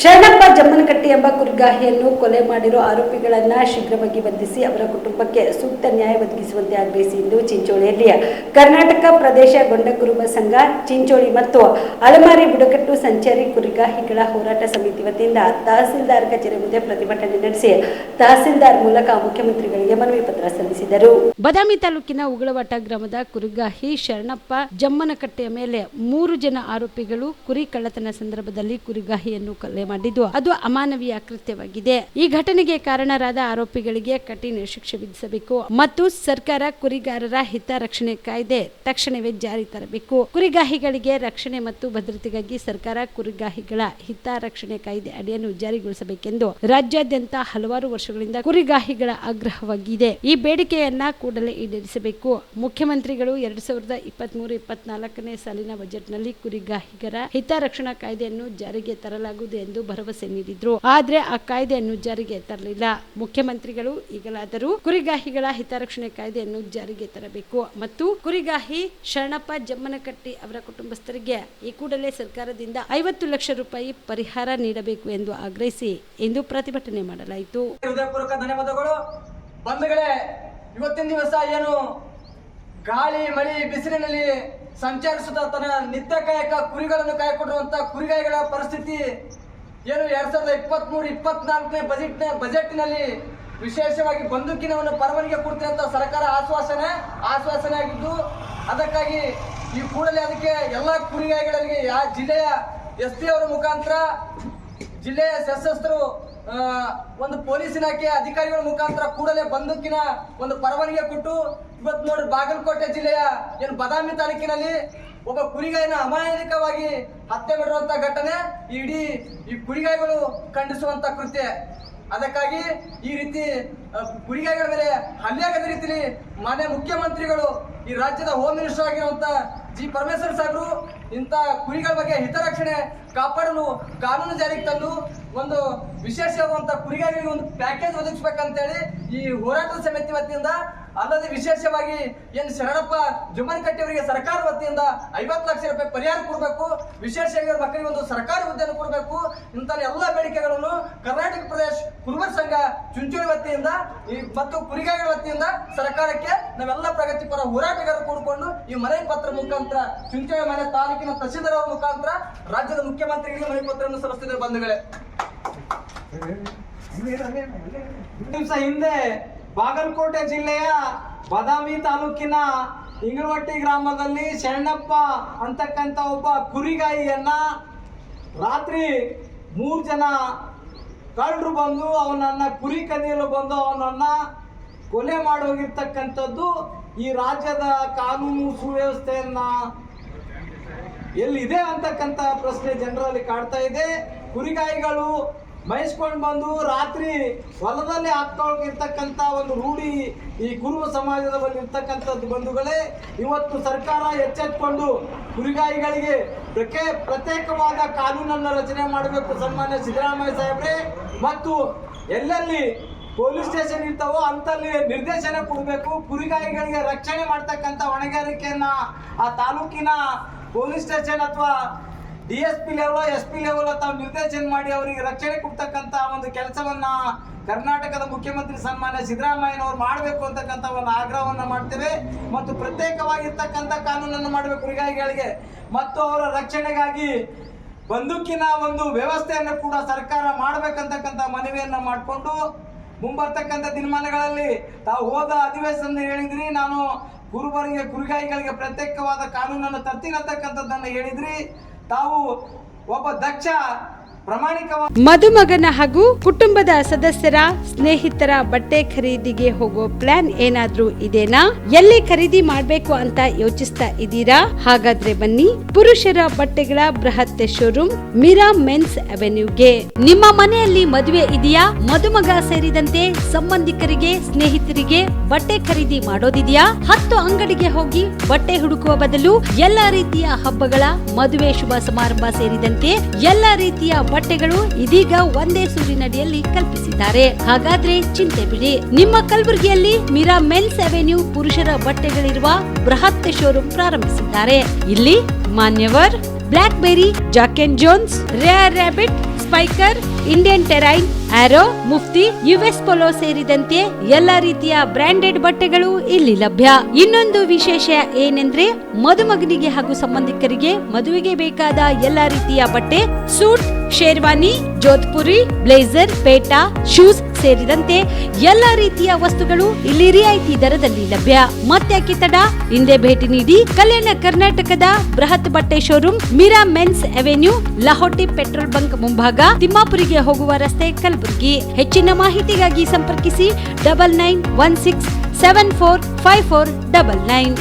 ಶರಣಪ್ಪ ಜಮ್ಮನಕಟ್ಟಿ ಎಂಬ ಕುರಿಗಾಹಿಯನ್ನು ಕೊಲೆ ಮಾಡಿರುವ ಆರೋಪಿಗಳನ್ನು ಶೀಘ್ರವಾಗಿ ಬಂಧಿಸಿ ಅವರ ಕುಟುಂಬಕ್ಕೆ ಸೂಕ್ತ ನ್ಯಾಯ ಒದಗಿಸುವಂತೆ ಆಗ್ರಹಿಸಿ ಇಂದು ಚಿಂಚೋಳಿಯಲ್ಲಿ ಕರ್ನಾಟಕ ಪ್ರದೇಶ ಗೊಂಡ ಕುರುಬ ಸಂಘ ಚಿಂಚೋಳಿ ಮತ್ತು ಅಳಮಾರಿ ಬುಡಕಟ್ಟು ಸಂಚಾರಿ ಕುರಿಗಾಹಿಗಳ ಹೋರಾಟ ಸಮಿತಿ ವತಿಯಿಂದ ತಹಸೀಲ್ದಾರ್ ಕಚೇರಿ ಮುಂದೆ ಪ್ರತಿಭಟನೆ ನಡೆಸಿ ತಹಸೀಲ್ದಾರ್ ಮೂಲಕ ಮುಖ್ಯಮಂತ್ರಿಗಳಿಗೆ ಮನವಿ ಪತ್ರ ಸಲ್ಲಿಸಿದರು. ಬದಾಮಿ ತಾಲೂಕಿನ ಉಗಳವಾಟ ಗ್ರಾಮದ ಕುರಿಗಾಹಿ ಶರಣಪ್ಪ ಜಮ್ಮನಕಟ್ಟೆಯ ಮೇಲೆ 3 ಜನ ಆರೋಪಿಗಳು ಕುರಿ ಕಳ್ಳತನ ಸಂದರ್ಭದಲ್ಲಿ ಕುರಿಗಾಹಿಯನ್ನು ಕೊಲೆ ಮಾಡಿದ್ದು ಅದು ಅಮಾನವೀಯ ಕೃತ್ಯವಾಗಿದೆ. ಈ ಘಟನೆಗೆ ಕಾರಣರಾದ ಆರೋಪಿಗಳಿಗೆ ಕಠಿಣ ಶಿಕ್ಷೆ ವಿಧಿಸಬೇಕು ಮತ್ತು ಸರ್ಕಾರ ಕುರಿಗಾರರ ಹಿತರಕ್ಷಣೆ ಕಾಯ್ದೆ ತಕ್ಷಣವೇ ಜಾರಿ ತರಬೇಕು. ಕುರಿಗಾಹಿಗಳಿಗೆ ರಕ್ಷಣೆ ಮತ್ತು ಭದ್ರತೆಗಾಗಿ ಸರ್ಕಾರ ಕುರಿಗಾಹಿಗಳ ಹಿತರಕ್ಷಣೆ ಕಾಯ್ದೆ ಅಡಿಯನ್ನು ಜಾರಿಗೊಳಿಸಬೇಕೆಂದು ರಾಜ್ಯಾದ್ಯಂತ ಹಲವಾರು ವರ್ಷಗಳಿಂದ ಕುರಿಗಾಹಿಗಳ ಆಗ್ರಹವಾಗಿದೆ. ಈ ಬೇಡಿಕೆಯನ್ನ ಕೂಡಲೇ ಈಡೇರಿಸಬೇಕು. ಮುಖ್ಯಮಂತ್ರಿಗಳು 2023-24ನೇ ಸಾಲಿನ ಬಜೆಟ್ನಲ್ಲಿ ಕುರಿಗಾಹಿಗರ ಹಿತರಕ್ಷಣಾ ಕಾಯ್ದೆಯನ್ನು ಜಾರಿಗೆ ತರಲಾಗುವುದು ಎಂದು ಭರವಸೆ ನೀಡಿದ್ರು. ಆದ್ರೆ ಆ ಕಾಯ್ದೆಯನ್ನು ಜಾರಿಗೆ ತರಲಿಲ್ಲ. ಮುಖ್ಯಮಂತ್ರಿಗಳು ಈಗಲಾದರೂ ಕುರಿಗಾಹಿಗಳ ಹಿತರಕ್ಷಣೆ ಕಾಯ್ದೆಯನ್ನು ಜಾರಿಗೆ ತರಬೇಕು ಮತ್ತು ಕುರಿಗಾಹಿ ಶರಣಪ್ಪ ಜಮ್ಮನಕಟ್ಟಿ ಅವರ ಕುಟುಂಬಸ್ಥರಿಗೆ ಈ ಕೂಡಲೇ ಸರ್ಕಾರದಿಂದ 50 ಲಕ್ಷ ರೂಪಾಯಿ ಪರಿಹಾರ ನೀಡಬೇಕು ಎಂದು ಆಗ್ರಹಿಸಿ ಇಂದು ಪ್ರತಿಭಟನೆ ಮಾಡಲಾಯಿತು. ಹೃದಯಪೂರ್ವಕ ಧನ್ಯವಾದಗಳು. ಬಂಧುಗಳೇ, ಇವತ್ತಿನ ದಿವಸ ಏನು ಗಾಳಿ ಮಳಿ ಬಿಸಿಲಿನಲ್ಲಿ ಸಂಚರಿಸುತ್ತಾ ತನ್ನ ನಿತ್ಯ ಕಾಯಕ ಕುರಿಗಳನ್ನು ಕಾಯ್ಕೊಂಡಿರುವಂತಹ ಕುರಿಗಾಯಿಗಳ ಪರಿಸ್ಥಿತಿ ಏನು 2023-24ನೇ ಬಜೆಟ್ನಲ್ಲಿ ವಿಶೇಷವಾಗಿ ಬಂದೂಕಿನವನ್ನು ಪರವಾನಗಿ ಕೊಡ್ತೇವೆ ಅಂತ ಸರ್ಕಾರ ಆಶ್ವಾಸನೆ ಆಗಿದ್ದು, ಅದಕ್ಕಾಗಿ ಈ ಕೂಡಲೇ ಅದಕ್ಕೆ ಎಲ್ಲ ಕುರಿಗಾಯಿಗಳಿಗೆ ಜಿಲ್ಲೆಯ SP ಅವರ ಮುಖಾಂತರ ಜಿಲ್ಲೆಯ ಸಶಸ್ತ್ರರು ಒಂದು ಪೊಲೀಸ್ ಇಲಾಖೆ ಅಧಿಕಾರಿಗಳ ಮುಖಾಂತರ ಕೂಡಲೇ ಬಂದೂಕಿನ ಒಂದು ಪರವಾನಗಿ ಕೊಟ್ಟು ಇವತ್ತು ನೋಡಿ ಬಾಗಲಕೋಟೆ ಜಿಲ್ಲೆಯ ಏನು ಬದಾಮಿ ತಾಲೂಕಿನಲ್ಲಿ ಒಬ್ಬ ಕುರಿಗಾಯಿನ ಅಮಾನವಿಕವಾಗಿ ಹತ್ಯೆ ಮಾಡಿರುವಂತ ಘಟನೆ ಇಡೀ ಈ ಕುರಿಗಾಯಿಗಳು ಖಂಡಿಸುವಂತ ಕೃತ್ಯ. ಅದಕ್ಕಾಗಿ ಈ ರೀತಿ ಕುರಿಗಾಯಿಗಳ ಮೇಲೆ ಹಲ್ಲೆಯಾಗದ ರೀತಿಯಲ್ಲಿ ಮಾನ್ಯ ಮುಖ್ಯಮಂತ್ರಿಗಳು ಈ ರಾಜ್ಯದ ಹೋಮ್ ಮಿನಿಸ್ಟರ್ ಆಗಿರುವಂತ G. ಪರಮೇಶ್ವರ್ ಸಾಹೇಬರು ಇಂಥ ಕುರಿಗಳ ಬಗ್ಗೆ ಹಿತರಕ್ಷಣೆ ಕಾಪಾಡಲು ಕಾನೂನು ಜಾರಿಗೆ ತಂದು ಒಂದು ವಿಶೇಷವಾದಂತ ಕುರಿಗಾಯಿಗಳಿಗೆ ಒಂದು ಪ್ಯಾಕೇಜ್ ಒದಗಿಸ್ಬೇಕಂತೇಳಿ ಈ ಹೋರಾಟ ಸಮಿತಿ ವತಿಯಿಂದ, ಅಲ್ಲದೆ ವಿಶೇಷವಾಗಿ ಏನು ಶರಣಪ್ಪ ಜಮ್ಮನಕಟ್ಟಿ ಅವರಿಗೆ ಸರ್ಕಾರ ವತಿಯಿಂದ 50 ಲಕ್ಷ ರೂಪಾಯಿ ಪರಿಹಾರ ಕೊಡಬೇಕು, ವಿಶೇಷವಾಗಿ ಅವರ ಮಕ್ಕಳಿಗೆ ಒಂದು ಸರ್ಕಾರಿ ಹುದ್ದೆಯನ್ನು ಕೊಡಬೇಕು. ಇಂಥ ಎಲ್ಲ ಬೇಡಿಕೆಗಳನ್ನು ಕರ್ನಾಟಕ ಪ್ರದೇಶ ಕುರುಬ ಸಂಘ ಚಿಂಚೋಳಿ ವತಿಯಿಂದ ಮತ್ತು ಕುರಿಗಾಯಿಗಳ ವತಿಯಿಂದ ಸರ್ಕಾರಕ್ಕೆ ನಾವೆಲ್ಲ ಪ್ರಗತಿಪರ ಹೋರಾಟಗಾರರು ಕೂಡಿಕೊಂಡು ಈ ಮನವಿ ಪತ್ರ ಮುಖಾಂತರ ಚಿಂಚೋಳಿ ಮನೆ ತಾಲೂಕಿನ ತಹಸೀಲ್ದಾರ್ ಅವರ ಮುಖಾಂತರ ರಾಜ್ಯದ ಮುಖ್ಯಮಂತ್ರಿಗಳಿಗೆ ಮನವಿ ಪತ್ರವನ್ನು ಸಲ್ಲಿಸಿದ್ದಾರೆ. ಬಂಧುಗಳೇ, ದಿವಸ ಹಿಂದೆ ಬಾಗಲಕೋಟೆ ಜಿಲ್ಲೆಯ ಬದಾಮಿ ತಾಲೂಕಿನ ಇಂಗಳವಟ್ಟಿ ಗ್ರಾಮದಲ್ಲಿ ಶರಣಪ್ಪ ಅಂತಕ್ಕಂಥ ಒಬ್ಬ ಕುರಿಗಾಯಿಯನ್ನ ರಾತ್ರಿ 3 ಜನ ಕಳ್ಳರು ಬಂದು ಅವನನ್ನ ಕುರಿ ಕದಿಯಲು ಬಂದು ಅವನನ್ನ ಕೊಲೆ ಮಾಡೋಗಿರ್ತಕ್ಕಂಥದ್ದು ಈ ರಾಜ್ಯದ ಕಾನೂನು ಸುವ್ಯವಸ್ಥೆಯನ್ನ ಎಲ್ಲಿದೆ ಅಂತಕ್ಕಂಥ ಪ್ರಶ್ನೆ ಜನರಲ್ಲಿ ಕಾಡ್ತಾ ಇದೆ. ಕುರಿಗಾಯಿಗಳು ಬಯಸ್ಕೊಂಡು ಬಂದು ರಾತ್ರಿ ಹೊಲದಲ್ಲಿ ಹಾಕ್ಕೊಂಡಿರ್ತಕ್ಕಂಥ ಒಂದು ರೂಢಿ ಈ ಕುರುಬ ಸಮಾಜದ ಬಳಿ ಇರ್ತಕ್ಕಂಥದ್ದು. ಬಂಧುಗಳೇ, ಇವತ್ತು ಸರ್ಕಾರ ಎಚ್ಚೆತ್ತುಕೊಂಡು ಕುರಿಗಾಯಿಗಳಿಗೆ ಪ್ರತ್ಯೇಕವಾದ ಕಾನೂನನ್ನು ರಚನೆ ಮಾಡಬೇಕು ಸನ್ಮಾನ್ಯ ಸಿದ್ದರಾಮಯ್ಯ ಸಾಹೇಬ್ರೆ, ಮತ್ತು ಎಲ್ಲೆಲ್ಲಿ ಪೊಲೀಸ್ ಸ್ಟೇಷನ್ ಇರ್ತಾವೋ ಅಂತಲ್ಲಿ ನಿರ್ದೇಶನ ಕೊಡಬೇಕು. ಕುರಿಗಾಯಿಗಳಿಗೆ ರಕ್ಷಣೆ ಮಾಡ್ತಕ್ಕಂಥ ಹೊಣೆಗಾರಿಕೆಯನ್ನ ಆ ತಾಲೂಕಿನ ಪೊಲೀಸ್ ಸ್ಟೇಷನ್ ಅಥವಾ DSP ಲೆವೆಲ್ SP ಲೆವೆಲ್ ತಾವು ನಿರ್ದೇಶನ ಮಾಡಿ ಅವರಿಗೆ ರಕ್ಷಣೆ ಕೊಡ್ತಕ್ಕಂಥ ಒಂದು ಕೆಲಸವನ್ನ ಕರ್ನಾಟಕದ ಮುಖ್ಯಮಂತ್ರಿ ಸನ್ಮಾನ್ಯ ಸಿದ್ದರಾಮಯ್ಯನವರು ಮಾಡಬೇಕು ಅಂತಕ್ಕಂಥ ಒಂದು ಆಗ್ರಹವನ್ನ ಮಾಡ್ತೇವೆ. ಮತ್ತು ಪ್ರತ್ಯೇಕವಾಗಿರ್ತಕ್ಕಂಥ ಕಾನೂನನ್ನು ಮಾಡಬೇಕು ಕುರಿಗಾಯಿಗಳಿಗೆ ಮತ್ತು ಅವರ ರಕ್ಷಣೆಗಾಗಿ ಬಂದೂಕಿನ ಒಂದು ವ್ಯವಸ್ಥೆಯನ್ನು ಕೂಡ ಸರ್ಕಾರ ಮಾಡಬೇಕಂತಕ್ಕಂಥ ಮನವಿಯನ್ನ ಮಾಡಿಕೊಂಡು ಮುಂಬರ್ತಕ್ಕಂಥ ದಿನಮಾನಗಳಲ್ಲಿ ತಾವು ಹೋದ ಅಧಿವೇಶನ ಹೇಳಿದ್ರಿ, ನಾನು ಕುರಿಗಾಯಿಗಳಿಗೆ ಪ್ರತ್ಯೇಕವಾದ ಕಾನೂನನ್ನು ತರ್ತೀನಿ ಅಂತಕ್ಕಂಥದ್ದನ್ನು ಹೇಳಿದ್ರಿ. ತಾವು ಒಬ್ಬ ದಕ್ಷ ಮದುಮಗನ ಹಾಗೂ ಕುಟುಂಬದ ಸದಸ್ಯರ ಸ್ನೇಹಿತರ ಬಟ್ಟೆ ಖರೀದಿಗೆ ಹೋಗೋ ಪ್ಲಾನ್ ಏನಾದ್ರೂ ಇದೆನಾ? ಎಲ್ಲಿ ಖರೀದಿ ಮಾಡ್ಬೇಕು ಅಂತ ಯೋಚಿಸ್ತಾ ಇದ್ದೀರಾ? ಹಾಗಾದ್ರೆ ಬನ್ನಿ ಪುರುಷರ ಬಟ್ಟೆಗಳ ಬೃಹತ್ ಶೋರೂಮ್ ಮೀರಾ ಮೆನ್ಸ್ ಅವೆನ್ಯೂಗೆ. ನಿಮ್ಮ ಮನೆಯಲ್ಲಿ ಮದುವೆ ಇದೆಯಾ? ಮದುಮಗ ಸೇರಿದಂತೆ ಸಂಬಂಧಿಕರಿಗೆ ಸ್ನೇಹಿತರಿಗೆ ಬಟ್ಟೆ ಖರೀದಿ ಮಾಡೋದಿದೆಯಾ? 10 ಅಂಗಡಿಗೆ ಹೋಗಿ ಬಟ್ಟೆ ಹುಡುಕುವ ಬದಲು ಎಲ್ಲಾ ರೀತಿಯ ಹಬ್ಬಗಳ ಮದುವೆ ಶುಭ ಸಮಾರಂಭ ಸೇರಿದಂತೆ ಎಲ್ಲಾ ರೀತಿಯ ಬಟ್ಟೆಗಳು ಇದೀಗ ಒಂದೇ ಸೂರಿನಡಿಯಲ್ಲಿ ಕಲ್ಪಿಸಿದ್ದಾರೆ. ಹಾಗಾದ್ರೆ ಚಿಂತೆ ಬಿಡಿ, ನಿಮ್ಮ ಕಲಬುರಗಿಯಲ್ಲಿ ಮೀರಾ ಮೆನ್ಸ್ ಅವೆನ್ಯೂ ಪುರುಷರ ಬಟ್ಟೆಗಳಿರುವ ಬೃಹತ್ ಶೋರೂಮ್ ಪ್ರಾರಂಭಿಸಿದ್ದಾರೆ. ಇಲ್ಲಿ Manyavar, Blackberry, Jack and Jones, Rare Rabbit, Spykar, Indian Terrain, Arrow, Mufti, US Polo ಸೇರಿದಂತೆ ಎಲ್ಲಾ ರೀತಿಯ ಬ್ರಾಂಡೆಡ್ ಬಟ್ಟೆಗಳು ಇಲ್ಲಿ ಲಭ್ಯ. ಇನ್ನೊಂದು ವಿಶೇಷ ಏನೆಂದ್ರೆ ಮದುಮಗನಿಗೆ ಹಾಗೂ ಸಂಬಂಧಿಕರಿಗೆ ಮದುವೆಗೆ ಬೇಕಾದ ಎಲ್ಲಾ ರೀತಿಯ ಬಟ್ಟೆ, ಸೂಟ್, ಶೇರ್ವಾನಿ, ಜೋಧ್ಪುರಿ, ಬ್ಲೇಸರ್, ಪೇಟಾ, ಶೂಸ್ ಸೇರಿದಂತೆ ಎಲ್ಲಾ ರೀತಿಯ ವಸ್ತುಗಳು ಇಲ್ಲಿ ರಿಯಾಯಿತಿ ದರದಲ್ಲಿ ಲಭ್ಯ. ಮತ್ತ್ಯಾಕೆ ತಡ, ಹಿಂದೆ ಭೇಟಿ ನೀಡಿ. ಕಲ್ಯಾಣ ಕರ್ನಾಟಕದ ಬೃಹತ್ ಬಟ್ಟೆ showroom, Meera men's avenue, Lahoti petrol bunk ಮುಂಭಾಗ, ತಿಮ್ಮಾಪುರಿಗೆ ಹೋಗುವ ರಸ್ತೆ, ಕಲಬುರಗಿ. ಹೆಚ್ಚಿನ ಮಾಹಿತಿಗಾಗಿ ಸಂಪರ್ಕಿಸಿ 9916745499.